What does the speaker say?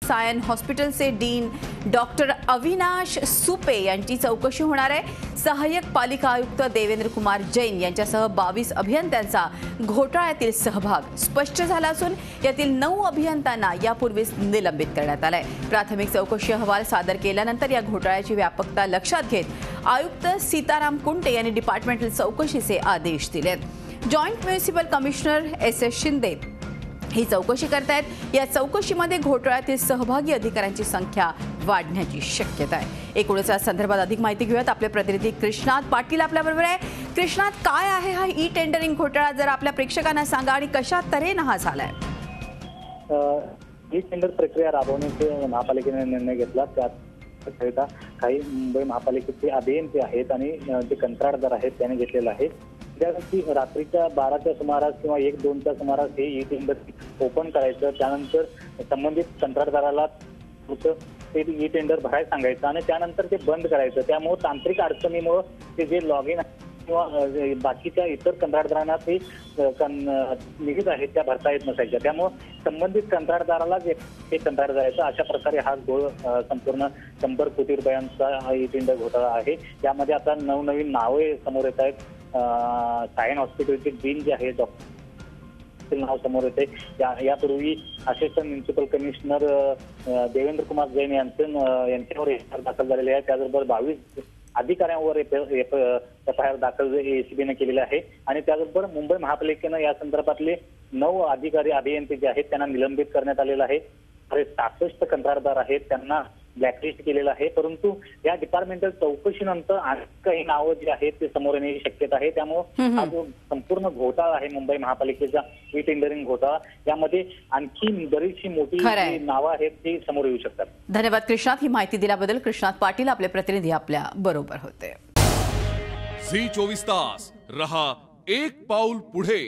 सायन हॉस्पिटलचे dean doctor Avinash Supe यांची चौकशी होणार आहे। सहाय्यक पालिका आयुक्त देवेंद्र कुमार जैन यांच्यासह 22 अभियंत्यांचा घोटाळ्यातील सहभाग स्पष्ट झाला असून यातील 9 अभियंत्यांना यापूर्वीच निलंबित करण्यात आले। प्राथमिक चौकशी अहवाल सादर केल्यानंतर या घोटाळ्याची व्यापकता लक्षात घेत आयुक्त सीताराम कुंटे यांनी डिपार्टमेंटल चौकशीचे आदेश दिलेत। Joint municipal commissioner S Shinde ही चौकशी करतायत। या चौकशीमध्ये घोटाळ्यातील सहभागी अधिकाऱ्यांची संख्या वाढण्याची शक्यता आहे। एकूणच या संदर्भात अधिक माहिती घेऊयात। आपले प्रतिनिधी कृष्णात पाटील आपल्याबरोबर आहे। कृष्णात, काय आहे हा ई टेंडरिंग घोटाळा, जर आपल्या प्रेक्षकांना सांगा, आणि कशा तऱ्हेने हा झालाय? ई टेंडर प्रक्रिया राबवण्याचे महापालिकेने निर्णय घेतला। त्यात काही मुंबई महापालिकेचे अभियंते आहेत आणि जे कंत्राटदार आहेत त्याने घेतलेला आहे। त्या दिवशी रात्रीच्या 12च्या सुमारास किंवा 1-2च्या सुमारास हे ई टेंडर ओपन करायचं। त्यानंतर संबंधित कंत्राटदाराला ते ई टेंडर भरायला सांगायचं आणि त्यानंतर ते बंद करायचं। त्यामुळे तांत्रिक अडचणीमुळे ते जे लॉग इन किंवा बाकीच्या इतर कंत्राटदारांना ते निघत आहेत त्या भरता येत नसायच्या। त्यामुळे संबंधित कंत्राटदाराला ते कंत्राट जायचं। अशा प्रकारे हा घोळ संपूर्ण 100 कोटी रुपयांचा ई टेंडर घोटाळा आहे। यामध्ये आता नवनवीन नावे समोर येत आहेत। सायन हॉस्पिटलचे डीन जे आहे डॉक्टर नाव समोर येते। यापूर्वी assistant municipal commissioner Devendra Kumar Jain यांच्यावर एफआयआर दाखल झालेले आहे। त्याचबरोबर 22 अधिकाऱ्यांवर एफआयआर दाखल एसीबीने केलेले आहे आणि त्याचबरोबर मुंबई महापालिकेनं या संदर्भातले 9 अधिकारी अभियंते जे आहेत त्यांना निलंबित करण्यात आलेलं आहे। 66 कंत्राटदार आहेत त्यांना ब्लॅकलिस्ट केलेलं आहे। परंतु या डिपार्टमेंटल चौकशीनंतर आणखी काही नावं जी आहेत ते समोर येण्याची शक्यता आहे। त्यामुळे हा जो संपूर्ण घोटाळा आहे मुंबई महापालिकेचा ई टेंडरिंग घोटाळा, यामध्ये आणखी बरीचशी मोठी नावं आहेत ती समोर येऊ शकतात। धन्यवाद कृष्णात, ही माहिती दिल्याबद्दल। कृष्णात पाटील आपले प्रतिनिधी आपल्या बरोबर होते। झी 24 तास रहा एक पाऊल पुढे।